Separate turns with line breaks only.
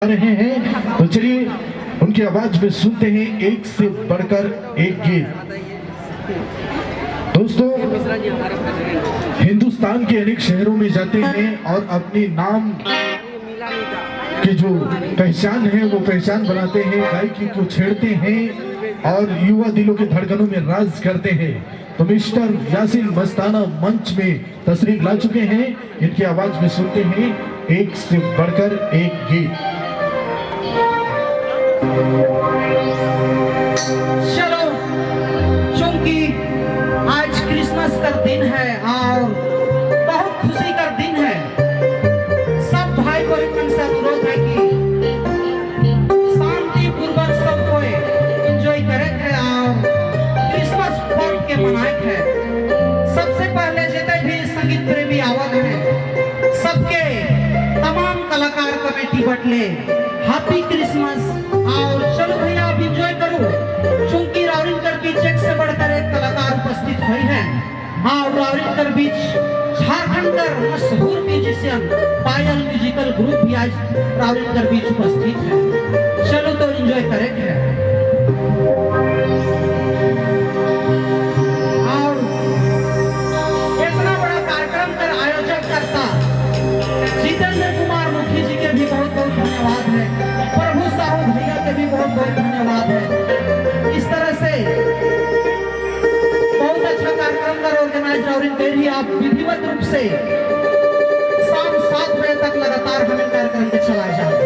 रहे हैं तो चलिए उनकी आवाज में सुनते हैं एक से बढ़कर एक गीत। दोस्तों, हिंदुस्तान के अनेक शहरों में जाते हैं और अपनी नाम की जो पहचान है वो पहचान बनाते हैं, गायकी को छेड़ते हैं और युवा दिलों के धड़कनों में राज करते हैं। तो मिस्टर यासीन मस्ताना मंच में तशरीफ ला चुके हैं। इनकी आवाज में सुनते हैं एक से बढ़कर एक गीत।
चलो, चूंकि आज क्रिसमस का दिन है और बहुत खुशी का दिन है, सब भाई बहन से अनुरोध है कि शांति पूर्वक सबको एंजॉय करे थे और क्रिसमस पर्व के मनाए थे। सबसे पहले जितने भी संगीत प्रेमी आवत हैं सबके तमाम कलाकार कमेटी बटले हैप्पी क्रिसमस। और चलो भैया आप एंजॉय करो, चूंकि रावरिंकर बीच एक से बढ़कर एक कलाकार उपस्थित हुए हैं और रावरिंकर बीच झारखंड का मशहूर म्यूजिशियन पायल म्यूजिकल ग्रुप भी आज रावरिंकर बीच उपस्थित है। चलो तो एंजॉय करेंगे। और इतना बड़ा कार्यक्रम का आयोजन करता जितेंद्र कुमार मुखी जी के भी बहुत बहुत धन्यवाद है, प्रभु साहू भैया के भी बहुत बहुत धन्यवाद है। इस तरह से बहुत अच्छा कार्यक्रम का ऑर्गेनाइज और इनके आप विधिवत रूप से शाम 7 बजे तक लगातार हमें कार्यक्रम के चलाए जाए।